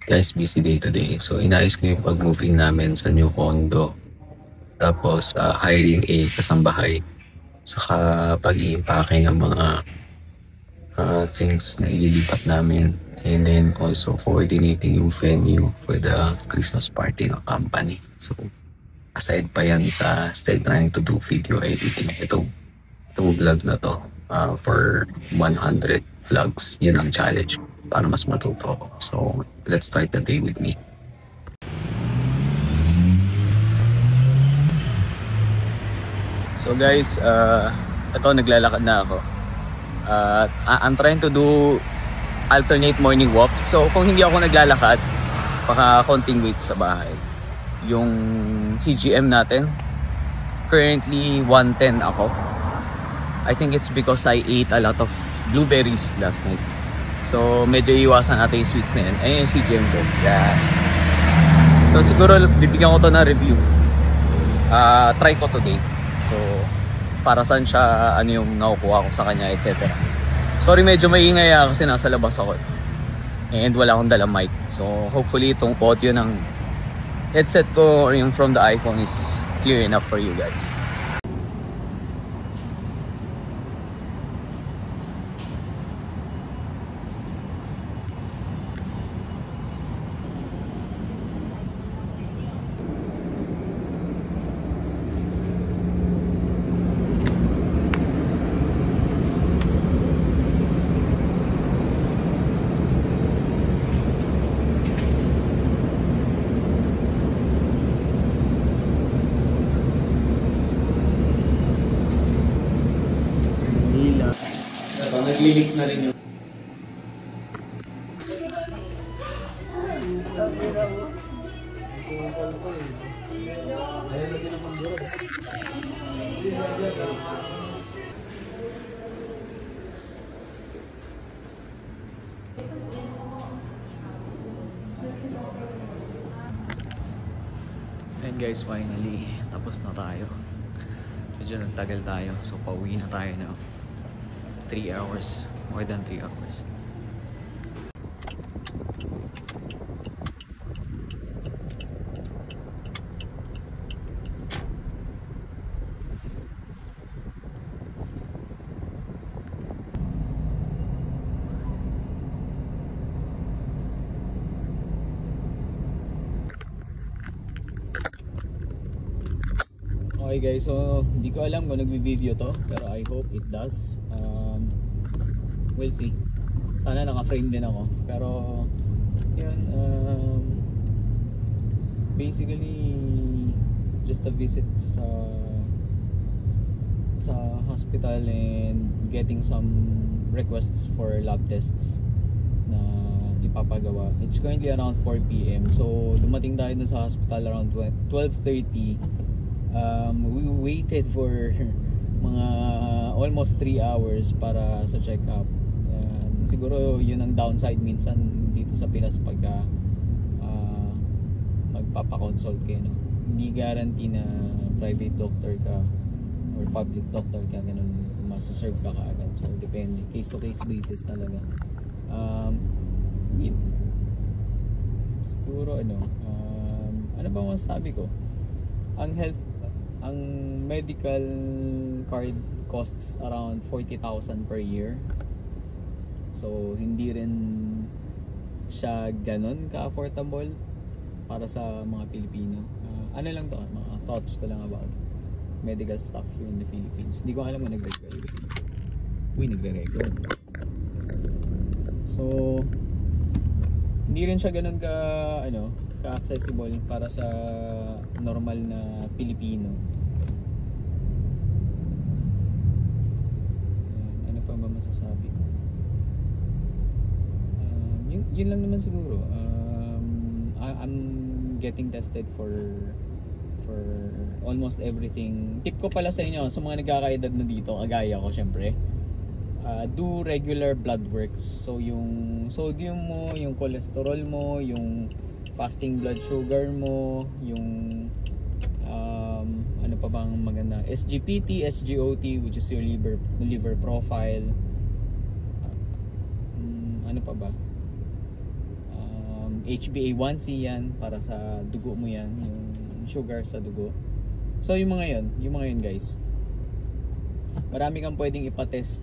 Guys, busy day today. So, inayos ko yung pag-moving namin sa new condo. Tapos, hiring a kasambahay. Saka pag-i-impake ng mga things na ililipat namin. And then also coordinating yung venue for the Christmas party ng company. So, aside pa yan sa still trying to do video editing. Itong vlog na to for 100 vlogs. Yun ang challenge para mas matuto ako. So, let's start the day with me. So guys, ito naglalakad na ako. I'm trying to do alternate morning walks. So kung hindi ako naglalakad, baka konting wait sa bahay. Yung CGM natin, currently 110 ako. I think it's because I ate a lot of blueberries last night. So medyo iwasan natin yung sweets na yun. Ayun yung CGM ko. Yeah. So siguro bibigyan ko to na review. Try ko today. So para saan siya, ano yung nakukuha ko sa kanya, etc. Sorry, medyo maingay kasi nasa labas ako. And wala akong dalang mic. So hopefully itong audio ng headset ko or yung from the iPhone is clear enough for you guys. Naglilik na rin yung and guys, finally tapos na tayo. Medyo nagtagal tayo, so pauwi na tayo na 3 hours, more than 3 hours. Okay guys, so hindi ko alam kung nagbi-video to, pero I hope it does. We'll see. Sana naka-frame din ako. Pero yun, basically just a visit sa hospital and getting some requests for lab tests na ipapagawa. It's currently around 4 PM. So dumating tayo dun sa hospital around 12:30. We waited for mga almost 3 hours para sa check-up. Siguro yun ang downside minsan dito sa Pilas pagka magpapakonsult kayo, no? Hindi guarantee na private doctor ka or public doctor ka, ganun, masaserve ka kaagad. So depende, case to case basis talaga. Siguro ano ba masasabi ko, ang medical card costs around 40,000 per year. So hindi rin siya ganun ka-affordable para sa mga Pilipino. Ano lang to, mga thoughts ko lang about medical stuff here in the Philippines. Hindi ko alam kung nagre-record. Nagre-record. So hindi rin siya ganun ka-accessible para sa normal na Pilipino. Ano pa ba masasabi ko? Yun lang naman siguro. I'm getting tested for almost everything. Tip ko pala sa inyo, sa mga nagkakaedad na dito, kagaya ko syempre, do regular blood works. So yung sodium mo, yung cholesterol mo, yung fasting blood sugar mo, yung ano pa bang maganda, SGPT, SGOT, which is your liver profile. Ano pa ba? HbA1c yan, para sa dugo mo yan, yung sugar sa dugo. So yung mga yun guys, marami kang pwedeng ipatest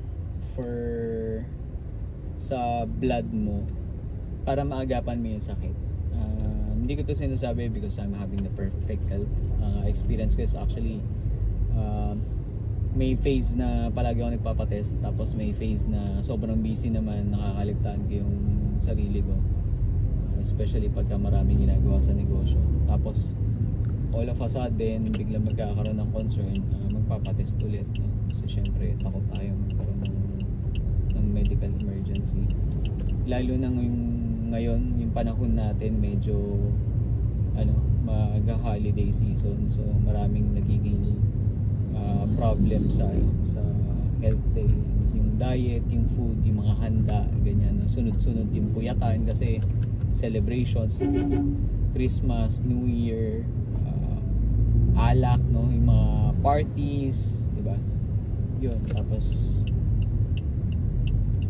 for sa blood mo para maagapan mo yung sakit. Hindi ko to sinasabi because I'm having the perfect health. Experience ko is actually may phase na palagi ako nagpapatest, tapos may phase na sobrang busy naman, nakakaligtaan ko yung sarili ko, especially pagka maraming ginagawa sa negosyo. Tapos all of a sudden biglang magkakaroon ng concern, magpapatest ulit, no? Kasi syempre takot tayo magkaroon ng medical emergency, lalo na ngayon yung panahon natin, medyo mag-holiday season, so maraming nagiging problem sa health day, yung diet, yung food, yung mga handa, ganyan, no? Sunod-sunod yung puyatan kasi celebrations, Christmas, New Year, alak, no, yung mga parties, di ba? Yun, tapos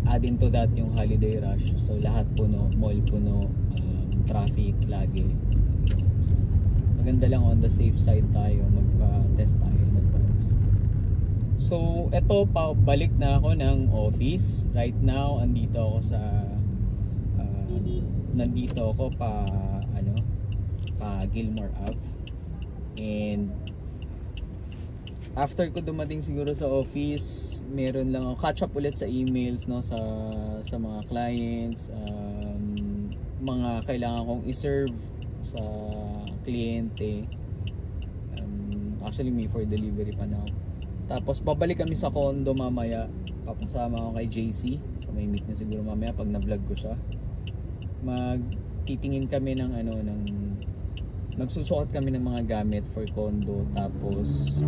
add into that yung holiday rush, so lahat puno, mall puno, traffic lagi. So, maganda lang on the safe side tayo, magpa-test tayo in advance. So eto, balik na ako ng office right now. Nandito ako pa Gilmore Ave, and after ko dumating siguro sa office, meron lang ako catch up ulit sa emails, no, sa mga clients, mga kailangan kong i-serve sa kliyente. Actually may for delivery pa na ako. Tapos babalik kami sa condo mamaya, papasama ako kay JC, so may meet na siguro mamaya pag na-vlog ko siya. Magtitingin kami ng magsusuot kami ng mga gamit for condo, tapos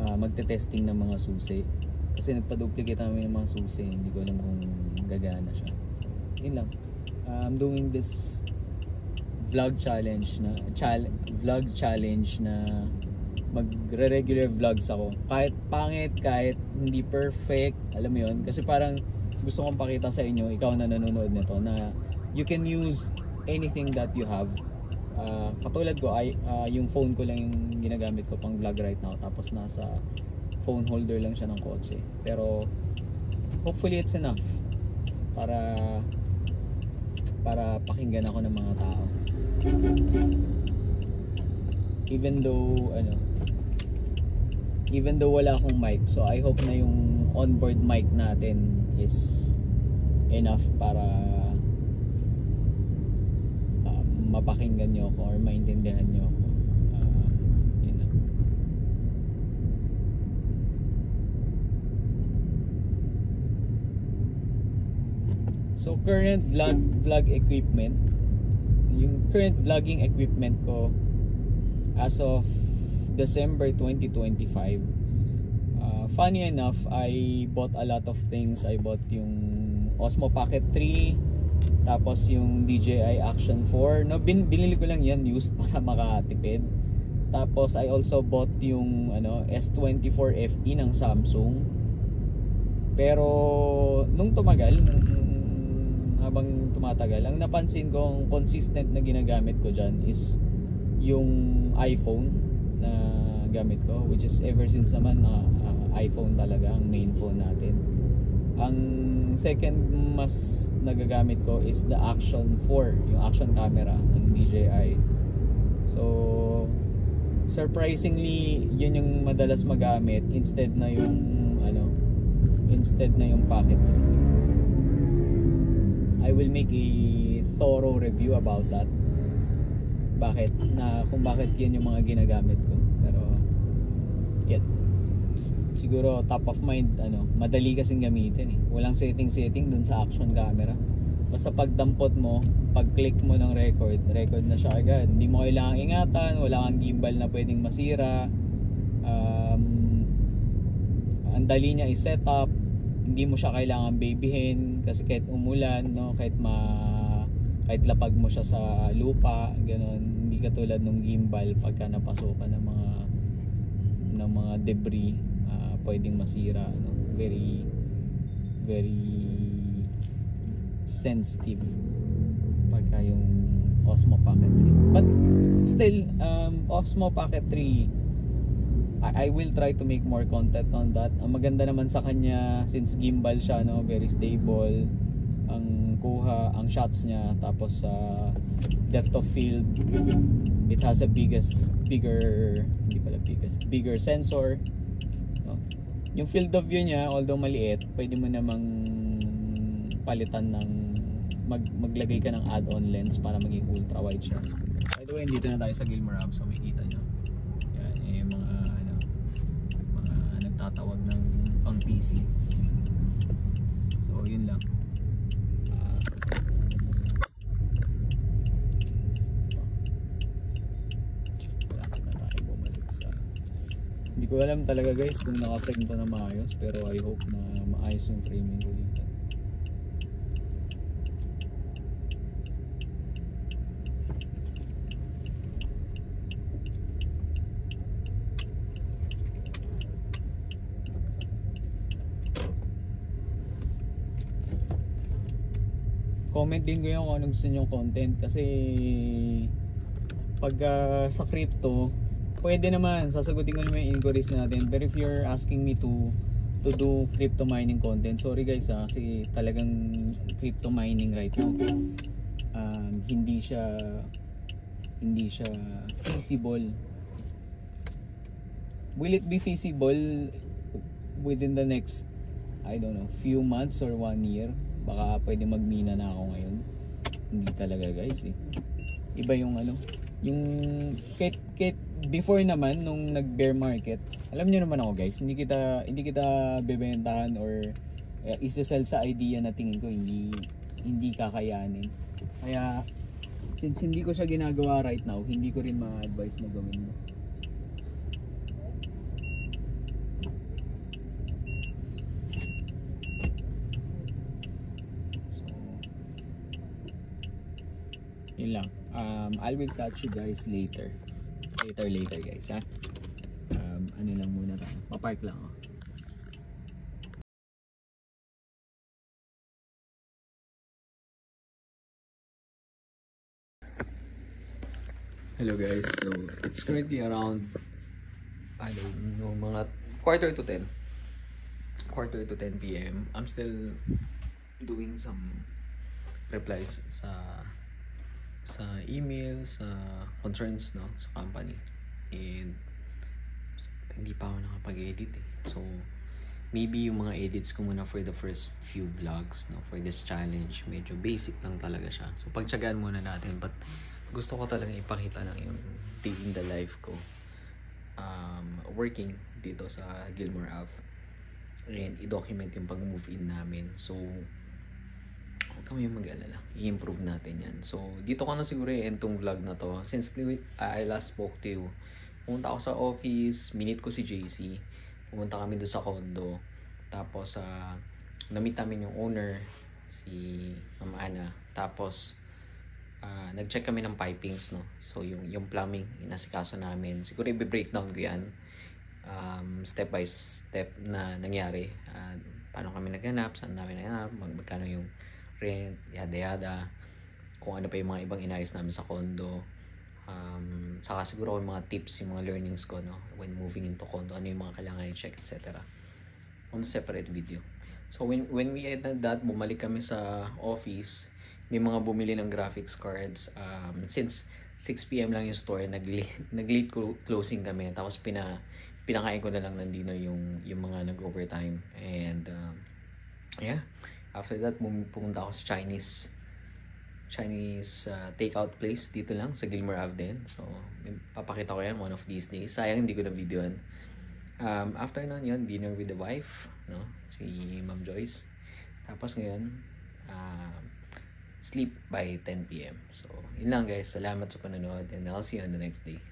magte-testing ng mga susi kasi nagpa-duplicate kami ng mga susi, hindi ko alam kung gagana siya. So yun lang, I'm doing this vlog challenge na magre-regular vlogs ako, kahit pangit, kahit hindi perfect, alam mo yun, kasi parang gusto kong pakita sa inyo, ikaw na nanonood nito, na you can use anything that you have. Katulad ko, yung phone ko lang yung ginagamit ko pang vlog right now, tapos nasa phone holder lang siya ng kotse, pero hopefully it's enough para pakinggan ako ng mga tao, even though wala akong mic. So I hope na yung onboard mic natin is enough para mapakinggan nyo ako or maintindihan nyo ako. Yun lang. So current vlog equipment, yung current vlogging equipment ko as of December 2025, funny enough, I bought a lot of things. I bought yung Osmo Pocket 3, tapos yung DJI Action 4, no, binili ko lang yan used para makatipid. Tapos I also bought yung S24 FE ng Samsung, pero nung habang tumatagal, ang napansin kong consistent na ginagamit ko dyan is yung iPhone na gamit ko, which is ever since naman iPhone talaga ang main phone natin. Ang second mas nagagamit ko is the Action 4, yung action camera ng DJI. So surprisingly, yun yung madalas magamit instead na yung Pocket. I will make a thorough review about that, kung bakit yun yung mga ginagamit ko. Pero yet, siguro top of mind, madali kasing gamitin walang setting dun sa action camera. Basta pagdampot mo, pag-click mo ng record na siya agad. Hindi mo kailangang ingatan, wala kang gimbal na pwedeng masira. Ang dali niya i-set up, hindi mo siya kailangan babyhin kasi kahit umulan, no, kahit lapag mo siya sa lupa, ganun, hindi katulad ng gimbal pagka napasukan ng mga debris, pwedeng masira, no? Very very sensitive pag tsaka yung Osmo Pocket 3. But still, Osmo Pocket 3, I will try to make more content on that. Ang maganda naman sa kanya, since gimbal siya, no, very stable ang kuha, ang shots niya, tapos sa depth of field, it has a bigger sensor, no? Yung field of view niya, although maliit, pwede mo namang palitan ng maglagay ka ng add-on lens para maging ultra wide siya. By the way, dito na tayo sa Gilmore Ave, so makikita nyo yan, yung mga nagtatawag ng pang PC. So yun lang. Hindi ko alam talaga guys kung naka-frame to na maayos, pero I hope na maayos yung framing ko dito. Comment din kayo kung anong gusto nyo content, kasi pag sa crypto pwede naman, sasagutin ko naman yung inquiries natin. But if you're asking me to do crypto mining content, sorry guys kasi talagang crypto mining right now, hindi siya feasible. Will it be feasible within the next, I don't know, few months or 1 year? Baka pwede magmina na ako ngayon. Hindi talaga guys eh. Iba yung yung kahit before naman nung nag bear market, alam niyo naman ako guys, hindi kita bebentahan or isa-sell sa idea na tingin ko hindi kakayanin. Kaya since hindi ko siya ginagawa right now, hindi ko rin ma-advise na gawin mo. So yun lang. I will catch you guys later guys, ha. Ano lang muna tayo, papark lang ako. Hello guys, so it's currently around, I don't know, mga quarter to 10 PM. I'm still doing some replies sa email, sa concerns, no, sa company, and hindi pa ako nakapag-edit eh. So maybe yung mga edits ko muna for the first few vlogs, no, for this challenge, medyo basic lang talaga siya. So pagtsagaan muna natin, but gusto ko talaga ipakita lang yung day in the life ko working dito sa Gilmore Ave, and i-document yung pag-move in namin. So huwag kami mag-alala, i-improve natin yan. So dito ko na siguro i-end tong vlog na to. Since I last spoke to you, pumunta ako sa office, minute ko si JC, pumunta kami doon sa condo, tapos na-meet namin yung owner, si Ma'am Ana, tapos nag-check kami ng pipings, no. So yung plumbing inasikaso namin, siguro i-breakdown ko yan step by step na nangyari, paano kami naghanap, saan namin naghanap, magkano yung rent, yada, kung ano pa yung mga ibang inayos namin sa condo, saka siguro yung mga tips, yung mga learnings ko, no, when moving into condo, ano yung mga kailangan i-check, etc. on a separate video. So when we ended that, bumalik kami sa office, may mga bumili ng graphics cards. Since 6 PM lang yung store, nag-late closing kami, tapos pinakain ko na lang ng dinner yung mga nag-overtime, and yeah, after that pumunta ako sa Chinese takeout place dito lang sa Gilmore Ave din. So papakita ko yan one of these days, sayang hindi ko na videoan. After nun yun, dinner with the wife, no, si Ma'am Joyce, tapos ngayon sleep by 10 PM. So yun lang guys, salamat sa panonood, and I'll see you on the next day.